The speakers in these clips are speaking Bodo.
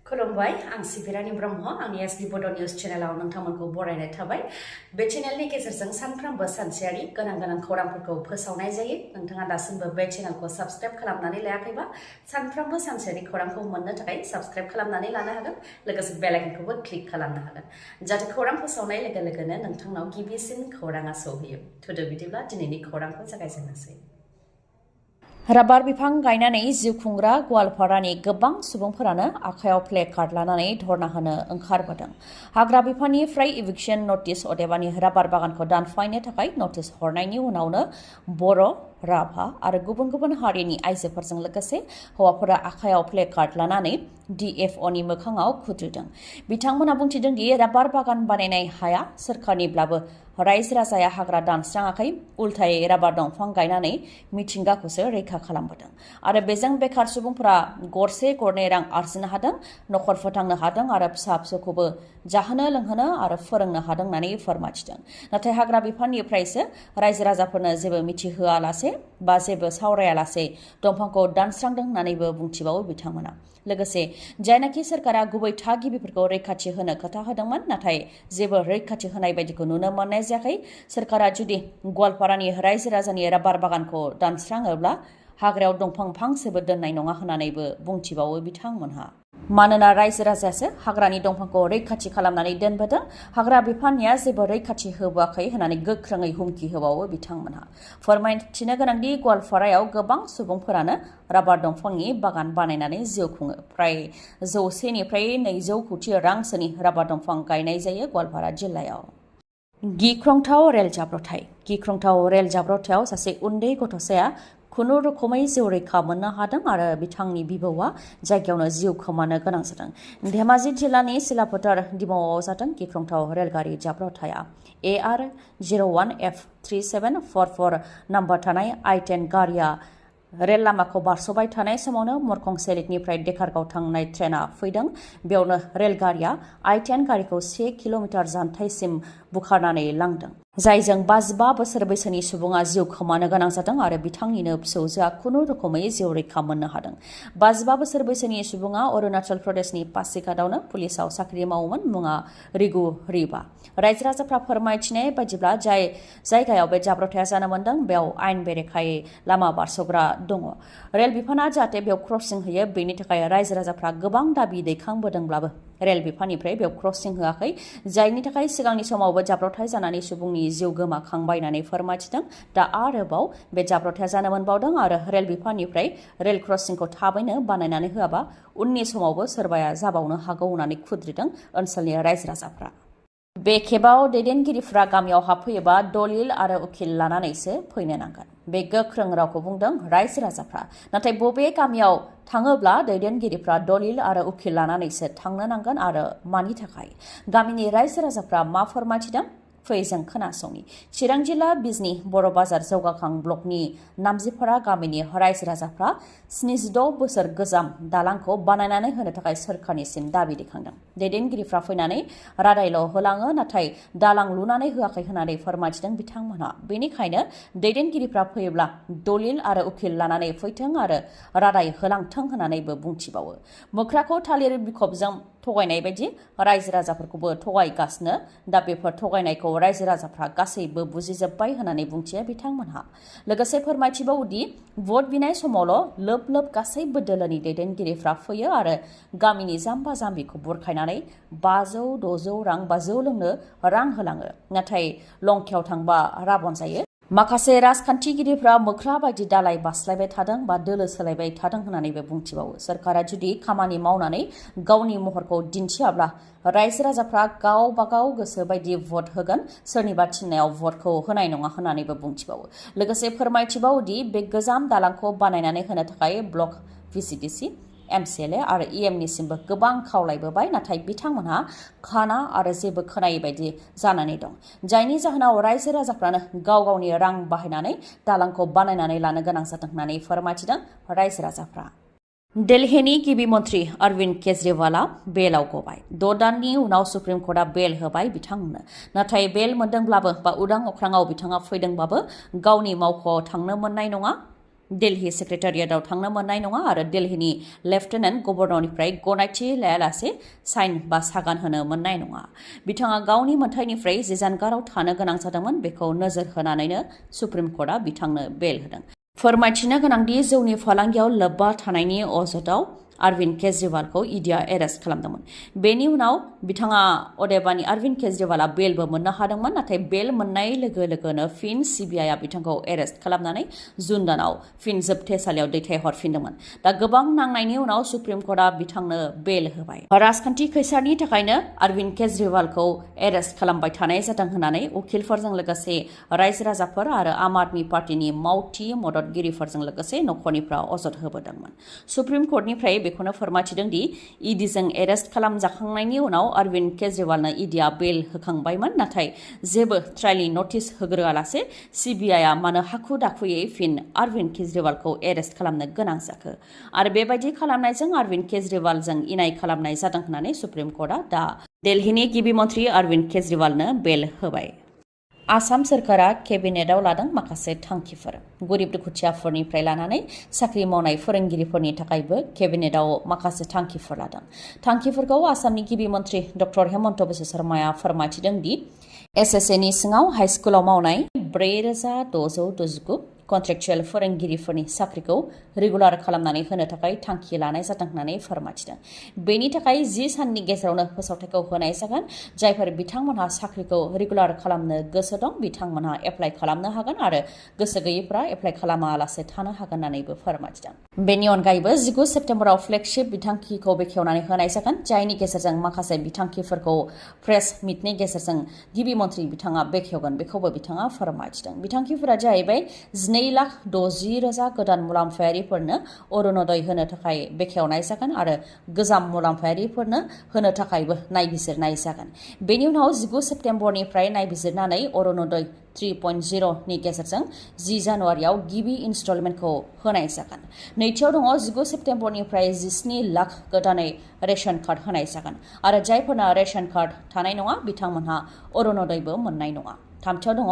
खुलुमबाय आं सिबि रानि ब्रह्म आंनि एसबि बड' निउज चेनेलाव नोंथांमोनखौ बरायनाय थाबाय बे चेनेलनि गेजेरजों सानफ्रोमबो सानसेयारि गोनां खौरांफोरखौ फोसावनाय जायो नोंथाङा दासिमबो बे चेनेलखौ साबस्क्राइब खालामनानै लायाखैबा सानफ्रोमबो सानसेयारि खौरांखौ मोननो थाखाय साबस्क्राइब खालामनानै लानो हागोन लोगोसे बेल आइकनखौबो क्लिक खालामनो हागोन जाहाथे खौरां फोसावनाय लोगो लोगोनो नोंथांनाव गिबिसिन खौराङा सौहैयो थुदो बिदिब्ला दिनैनि खौरांखौ जागायजेननोसै राबार बिफां गायनानै जिउ खुंग्रा गवालपारानि गोबां सुबुंफोरानो आखायाव प्ले कार्ड लानानै धरना होनो ओंखारबोदों। हाग्रा बिफाननिफ्राय इभिक्सन नटिस अदेबानि राबार बागानखौ दानफायनो थाखाय नटिस हरनायनि उनावनो बरो, राभा आरो गुबुन गुबुन हारिनि आइजोफोरजों लोगोसे हौवाफोरा आखायाव प्ले कार्ड लानानै DFOनि मोखाङाव खुद्रिदों। बिथांमोना बुंथिदों दि राबार बागान बानायनाय हाया सोरखारनिब्लाबो रायजो राजाया हाग्रा दानस्राङाखै उल्थायै राबार दंफां गायनानै मिथिंगाखौसो रैखा खालामबोदों आरो बेजों बेखार सुबुंफोरा गरसे गरनै रां आरजिनो हादों नखर फोथांनो हादों आरो फिसा-फिसौखौबो जाहोनो लोंहोनो आरो फोरोंनो हादों होननानै फोरमायथिदों। नाथाय हाग्रा बिफाननिफ्रायसो रायजो राजाफोरनो जेबो मिथिहोआलासे बा जेबो सावरायालासे दंफांखौ दानस्रांदों होननानैबो बुंथिबावो बिथांमोना। लोगोसे जायनाखि सोरखारा गुबै थागिबिफोरखौ रैखाथि होनो खोथा होदोंमोन नाथाय जेबो रैखाथि होनाय बायदिखौ नुनो मोननाय जायाखै। सोरखारा जुदि गवालपारानि रायजो राजानि राबार बागानखौ दानस्राङोब्ला हाग्रायाव दंफां फांसेबो दोननाय नङा होननानैबो बुंथिबावो बिथांमोनहा। मानोना रायजो राजायासो हाग्रानि दंफांखौ रैखाथि खालामनानै दोनबोदों हाग्रा बिफाननिया जेबो रैखाथि होबोआखै होननानै गोख्रोङै हुमखि होबावो बिथांमोनहा। फोरमायथिनो गोनांदि गवालपारायाव गोबां सुबुंफोरानो राबार दंफांनि बागान बानायनानै जिउ खुङो। फ्राय 100 निफ्राय 200 कोटि रांसोनि राबार दंफां गायनाय जायो गवालपारा जिल्लायाव। गिख्रंथाव रेल जाब्रबथाय गिख्रंथाव रेल जाब्रबथायाव सासे उन्दै गथ'साया खुनुरुखुमै जिउ रैखा मोननो हादों आरो बिथांनि बिबौआ जायगायावनो जिउ खोमानो गोनां जादों। धेमाजि जिल्लानि सिलाफोथार दिमावआव जादों गिख्रंथाव रेलगारि जाब्रबथाया। AR01F3744 नाम्बार थानाय I-10 गारिया रेल लामाखौ बारस'बाय थानाय समावनो मरखं सेलिकनिफ्राय डेकारगाव थांनाय ट्रेना फैदों। बेयावनो रेलगारिया I-10 गारिखौ 1 किल'मिटार जानथायसिम बुखारनानै लांदों जायजों 55 बोसोर बैसोनि सुबुङा जिउ खोमानो गोनां जादों आरो बिथांनिनो फिसौजोआ खुनुरुखुमै जिउ रैखा मोननो हादों। 55 बोसोर बैसोनि सुबुङा अरुणाचल प्रदेशनि पासिघाटआवनो पुलिसाव साख्रि मावोमोन मुङा रिगु रिबा। रायजो राजाफ्रा फोरमायथिनाय बायदिब्ला जाय जायगायाव बे जाब्रबथाया जानो मोन्दों बेयाव आयेन बेरेखायै लामा बारस'ग्रा दङ। रेल बिफाना जाहाथे बेयाव क्रसिं होयो बेनि थाखाय रायजो राजाफ्रा गोबां दाबि दैखांबोदोंब्लाबो रेल बिफाननिफ्राय बेयाव क्रसिं होआखै जायनि थाखाय सिगांनि समावबो जाब्रबथाय जानानै सुबुंनि जिउ गोमाखांबाय होननानै फोरमायथिदों। दा आरोबाव बे जाब्रबथाया जानो मोनबावदों आरो रेल बिफाननिफ्राय रेल क्रसिंखौ थाबैनो बानायनानै होआबा उननि समावबो सोरबाया जाबावनो हागौ होननानै खुद्रिदों ओनसोलनि रायजो राजाफ्रा। बे खेबाव दैदेनगिरिफ्रा गामियाव हाबफैयोबा दलिल आरो उखिल लानानैसो फैनो नांगोन। बे गोख्रों रावखौ बुंदों रायजो राजाफ्रा। नाथाय बबे गामियाव थाङोब्ला दैदेनगिरिफ्रा दलिल आरो उखिल लानानैसो थांनो नांगोन आरो मानि थाखाय? गामिनि रायजो राजाफ्रा मा फोरमायथिदों? फै जों खोनासंनि। चिरां जिल्ला बिजनी बर' बाजार जौगाखां ब्लकनि नामजिफारा गामिनि रायजो राजाफ्रा 76 बोसोर गोजाम दालांखौ बानायनानै होनो थाखाय सोरखारनिसिम दाबि दैखांदों। दैदेनगिरिफ्रा फैनानै रादायल' होलाङो नाथाय दालां लुनानै होआखै होननानै फोरमायथिदों बिथांमोनहा। बेनिखायनो दैदेनगिरिफ्रा फैयोब्ला दलिल आरो उखिल लानानै फैथों आरो रादाय होलांथों होननानैबो बुंथिबावो। मोख्राखौ थालिर बिखबजों थगायनाय बायदि रायजो राजाफोरखौबो थगायगासिनो। दा बेफोर थगायनायखौ रायजो राजाफ्रा गासैबो बुजिजोब्बाय होननानै बुंथियो बिथांमोनहा। लोगोसे फोरमायथिबावोदि भट बिनाय समावल' लोब लोब गासैबो दोलोनि दैदेनगिरिफ्रा फैयो आरो गामिनि जाम्बा जाम्बिखौ बुरखायनानै 500-600 रां बा जौ लोंनो रां होलाङो। नाथाय लंखायाव थांबा राबन जायो। माखासे राजखान्थिगिरिफ्रा मोख्रा बायदि दालाय बास्लायबाय थादों बा दोलो सोलायबाय थादों होननानैबो बुंथिबावो। सोरखारा जुदि खामानि मावनानै गावनि महरखौ दिन्थियाब्ला रायजो राजाफ्रा गावबागाव गोसो बायदि भट होगोन सोरनिबा थिननायाव भटखौ होनाय नङा होननानैबो बुंथिबावो। लोगोसे फोरमायथिबावोदि बे गोजाम दालांखौ बानायनानै होनो थाखाय ब्लक VCDC MCLA आरो EMनिसिमबो गोबां खावलायबोबाय नाथाय बिथांमोनहा खाना आरो जेबो खोनायै बायदि जानानै दं। जायनि जाहोनाव रायजो राजाफ्रानो गाव गावनि रां बाहायनानै दालांखौ बानायनानै लानो गोनां जादों होननानै फोरमायथिदों रायजो राजाफ्रा। दिल्लीनि गिबि मन्त्रि अरविन्द केजरीवालआ बेलाव गबाय। 6 दाननि उनाव सुप्रिम कर्टआ बेल होबाय बिथांनो। नाथाय बेल मोनदोंब्लाबो बा उदां अख्राङाव बिथाङा फैदोंबाबो गावनि मावख'आव थांनो मोननाय नङा। दिल्ली सेक्रेटारियेटआव थांनो मोननाय नङा आरो दिल्लीनि लेफ्टेनेन्ट गभर्नरनिफ्राय गनायथि लायालासे साइन बा सागान होनो मोननाय नङा। बिथाङा गावनि मोनथायनिफ्राय जे जानगाराव थानो गोनां जादोंमोन बेखौ नोजोर होनानैनो सुप्रिम कर्टआ बिथांनो बेल होदों। फोरमायथिनो गोनांदि जौनि फालांगियाव लोब्बा थानायनि अजदआव अरविन्द केजरीवालखौ ईडीआ एरेस्ट खालामदोंमोन। बेनि उनाव बिथाङा अदेबानि अरविन्द केजरीवालआ बेलबो मोननो हादोंमोन, नाथाय बेल मोननाय लोगो लोगोनो फिन सीबीआईआ बिथांखौ एरेस्ट खालामनानै जुन दानाव फिन जोबथेसालियाव दैथायहरफिनदोंमोन। दा गोबां नांनायनि उनाव सुप्रिम कर्टआ बिथांनो बेल होबाय। राजखान्थि खैसारनि थाखायनो अरविन्द केजरीवालखौ एरेस्ट खालामबाय थानाय जादों होननानै उखिलफोरजों लोगोसे रायजो राजाफोर आरो आम आदमी पार्टीनि मावथि मददगिरिफोरजों लोगोसे नखरनिफ्रा अजद होबोदोंमोन। सुप्रिम कर्टनिफ्राय बेखौनो फोरमायथिदों दि ईडीजों एरेस्ट खालामजाखांनायनि उनाव अरविन्द केजरीवालनो ईडीआ बेल होखांबायमोन, नाथाय जेबो ट्रायलनि नटिस होग्रोआलासे सीबीआईआ मानो हाखु दाखुयै फिन अरविन्द केजरीवालखौ एरेस्ट खालामनो गोनां जाखो आरो बेबायदि खालामनायजों अरविन्द केजरीवालजों इनाय खालामनाय जादों होननानै सुप्रिम कर्टआ दा दिल्लीनि गिबि मन्थ्रि अरविन्द केजरीवालनो बेल होबाय। आसाम सोरखारा केबिनेटआव लादों माखासे थांखिफोर। गरिब दुखुथियाफोरनिफ्राय लानानै साख्रि मावनाय फोरोंगिरिफोरनि थाखायबो केबिनेटआव माखासे थांखिफोर लादों। थांखिफोरखौ आसामनि गिबि मन्थ्रि डक्टर हेमन्त बिश्व शर्माया फोरमायथिदों दि एसएसएनि सिङाव हाइस्कुलाव मावनाय 4669 कन्ट्रेक्चुएल फोरोंगिरिफोरनि साख्रिखौ रेगुलार खालामनानै होनो थाखाय थांखि लानाय जादों होननानै फोरमायथिदों। बेनि थाखाय 10 साननि गेजेरावनो फोसावथायखौ होनाय जागोन। जायफोर बिथांमोनहा साख्रिखौ रेगुलार खालामनो गोसो दं बिथांमोनहा एप्लाइ खालामनो हागोन आरो गोसो गैयैफ्रा एप्लाइ खालामालासे थानो हागोन होननानैबो फोरमायथिदों। बेनि अनगायैबो 19 सेप्तेम्बराव फ्लेगशिप बिथांखिखौ बेखेवनानै होनाय जागोन, जायनि गेजेरजों माखासे बिथांखिफोरखौ प्रेस मिटनि गेजेरजों गिबि मन्थ्रि बिथाङा बेखेवगोन बेखौबो बिथाङा फोरमायथिदों। बिथांखिफोरा जाहैबाय 2,60,000 गोदान मुलाम्फायारिफोरनो अरुणोदय होनो थाखाय बेखेवनाय जागोन आरो गोजाम मुलाम्फायारिफोरनो होनो थाखायबो नायबिजिरनाय जागोन। बेनि उनाव 19 सेप्तेम्बरनिफ्राय नायबिजिरनानै अरुणोदय 3.0 नि गेजेरजों 10 जानुवारियाव गिबि इनस्टलमेन्टखौ होनाय जागोन। नैथियाव दङ 19 सेप्तेम्बरनिफ्राय 17 लाख गोदानै रेशन कार्ड होनाय जागोन आरो जायफोरना रेशन कार्ड थानाय नङा बिथांमोनहा अरुणोदयबो मोननाय नङा। थामथियाव दङ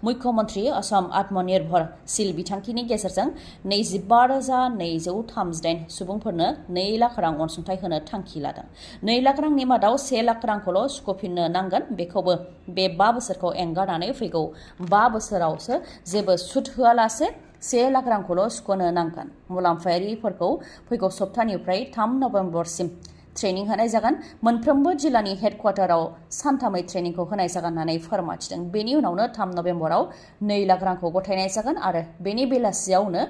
मुख्यमन्त्रि असम आत्मनिर्भरशील बिथांखिनि गेजेरजों 25,238 सुबुंफोरनो 2 लाख रां अनसुंथाइ होनो थांखि लादों। 2 लाख रांनि मादाव 1 लाख रांखौल' सुख'फिननो नांगोन। बेखौबो बे 5 बोसोरखौ एंगारनानै फैगौ 5 बोसोरावसो जेबो सुद होआलासे 1 लाख रांखौल' सुख'नो नांगोन। मुलाम्फायारिफोरखौ फैगौ सप्तानिफ्राय 3 नभेम्बरसिम ट्रेनिं होनाय जागोन। मोनफ्रोमबो जिल्लानि हेडक्वार्टाराव सानथामै ट्रेनिंखौ होनाय जागोन होननानै फोरमायथिदों। बेनि उनावनो 3 नभेम्बराव 2 लाख रांखौ गथायनाय जागोन आरो बेनि बेलासियावनो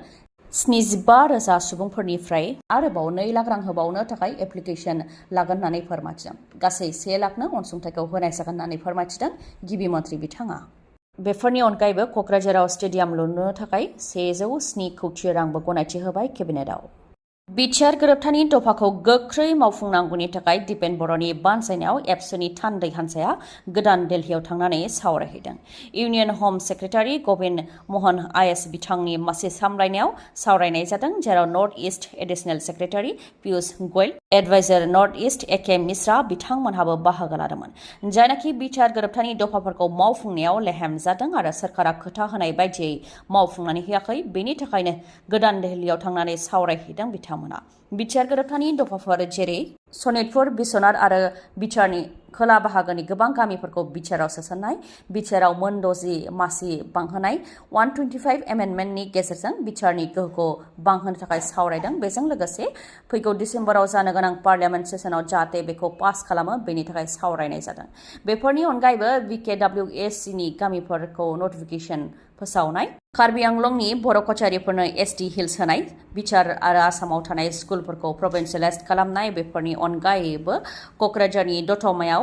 75,000 सुबुंफोरनिफ्राय आरोबाव 2 लाख रां होबावनो थाखाय एप्लिकेसन लागोन होननानै फोरमायथिदों। गासै 1 लाखनो अनसुंथाइखौ होनाय जागोन होननानै फोरमायथिदों गिबि मन्थ्रि बिथाङा। बेफोरनि अनगायैबो क'क्राझाराव स्टेडियाम लुनो थाखाय 107 कौटि रांबो गनायथि होबाय केबिनेटआव। बिटिआर गोरोबथानि दफाखौ गोख्रै मावफुंनांगौनि थाखाय दिपेन बर'नि बानजायनायाव एबसुनि थान्दै हान्जाया गोदान दिल्लीयाव थांनानै सावरायहैदों। Union home secretary Gobind Mohan IAS बिथांनि मासि सामलायनायाव सावरायनाय जादों, जेराव North East additional secretary Piyush Goyal, adviser North East A K Mishra बिथांमोनहाबो बाहागो लादोंमोन। जायनाखि बिटिआर गोरोबथानि दफाफोरखौ मावफुंनायाव लेहेम जादों आरो सोरखारा खोथा होनाय बायदियै मावफुंनानै होयाखै, बेनि थाखायनो गोदान दिल्लीयाव थांनानै सावरायहैदों बिथांमोना। बिटिआर गोरोबथानि दफाफोर जेरै सनितपुर, बिश्वनाथ आरो बिटिआरनि खोला बाहागोनि गोबां गामिफोरखौ बिटिआरआव सोसननाय, बिटिआरआव मोन 60 मासि बांहोनाय, 125 एमेन्डमेन्टनि गेजेरजों बिटिआरनि गोहोखौ बांहोनो थाखाय सावरायदों। बेजों लोगोसे फैगौ डिसेम्बराव जानो गोनां पार्लियामेन्ट सेसनाव जाहाथे बेखौ पास खालामो बेनि थाखाय सावरायनाय जादों। बेफोरनि अनगायैबो बिकेडब्लिउएसिनि गामिफोरखौ नटिफिकेसन फोसावनाय, कार्बि आंलंनि बर' कचारिफोरनो एसटि हिल्स होनाय, बिटिआर आरो आसामाव थानाय स्कुलफोरखौ प्रभिन्सियेलाइज खालामनाय, बेफोरनि अनगायैबो क'क्राझारनि दतमायाव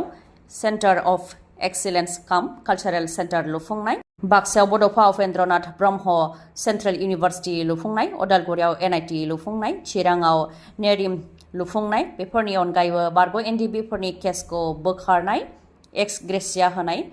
सेन्टार अफ एक्सिलेन्स काम कालचारेल सेन्टार लुफुंनाय, बाक्सायाव बड'फा उपेन्द्रनाथ ब्रह्म सेन्ट्रेल इउनिभार्सिटि लुफुंनाय, अदालगुरियाव एनआइटि लुफुंनाय, चिराङाव नेरिम लुफुंनाय, बेफोरनि अनगायैबो बारग' एनडिबिफोरनि केसखौ बोखारनाय, एक्स ग्रेसिया होनाय,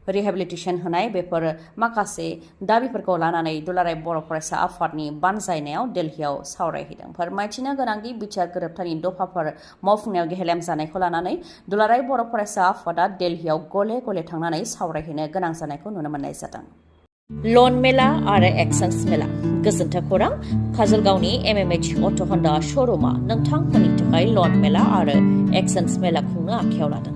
रिहेबिलिटेसन होनाय, बेफोर माखासे दाबिफोरखौ लानानै दुलाराय बर' फरायसा आफादनि बानजायनायाव दिल्लीयाव सावरायहैदों। फोरमायथिनो गोनांदि बिटिआर गोरोबथानि दफाफोर मावफुंनायाव गेहेलेम जानायखौ लानानै दुलाराय बर' फरायसा आफादा दिल्लीयाव गले गले थांनानै सावरायहैनो गोनां जानायखौ नुनो मोननाय जादों। लन मेला आरो एक्सचेन्ज मेला गोजोन्थों खौरां काजलगावनि MMH अट' हन्डा श'रुमा नोंथांमोननि थाखाय लन मेला आरो एक्सचेन्ज मेला खुंनो आखायाव लादों।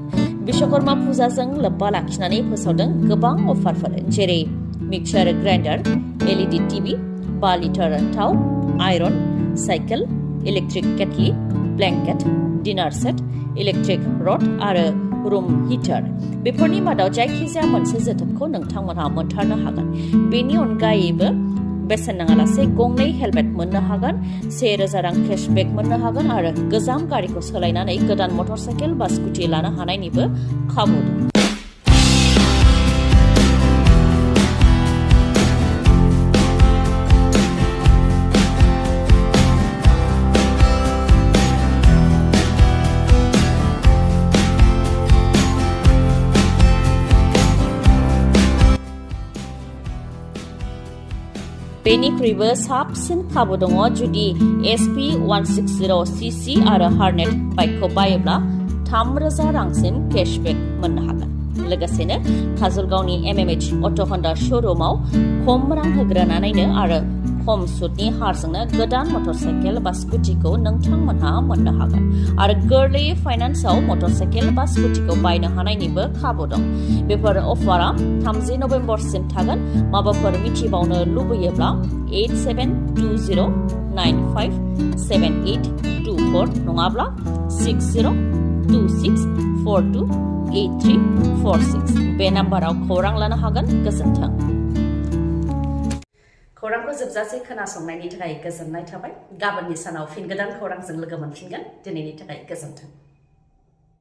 विश्वकर्मा फुजाजों लोब्बा लाखिनानै फोसावदों गोबां अफारफोर जेरै mixer grinder, LED TV, 5 litre थाव, iron, cycle, electric kettle, blanket, dinner set, electric rod आरो रुम हिटार बेफोरनि मादाव जायखिजाया मोनसे जोथोबखौ नोंथांमोनहा मोनथारनो हागोन। बेनि अनगायैबो बेसेन नाङालासे गंनै हेलमेट मोननो हागोन, 1000 रां केशबेक मोननो हागोन आरो गोजाम गारिखौ सोलायनानै गोदान मटरसाइकेल बा स्कुटि लानो हानायनिबो खाबु दं। बेनिख्रुइबो साबसिन खाबु दङ जुदि SP 160cc आरो हार्नेट बाइकखौ बायोब्ला 3000 रांसिम केशबेक मोननो हागोन। लोगोसेनो काजलगावनि MMH अट' हन्डा श'रुमाव खम रां होग्रोनानैनो आरो खम सुतनि हारजोंनो गोदान मटरसाइकेल बा स्कुटिखौ नोंथांमोनहा मोननो हागोन आरो गोरलैयै फाइनान्सआव मटरसाइकेल बा स्कुटिखौ बायनो हानायनिबो खाबु दं। बेफोर अफारा 30 नभेम्बरसिम थागोन। माबाफोर मिथिबावनो लुबैयोब्ला 8720957824 नङाब्ला 6026428346 बे नाम्बाराव खौरां लानो हागोन। गोजोन्थों। खौरांखौ जोबजासे खोनासंनायनि थाखाय गोजोननाय थाबाय। गाबोननि सानाव फिन गोदान खौरांजों लोगो मोनफिनगोन। दिनैनि थाखाय गोजोन्थों।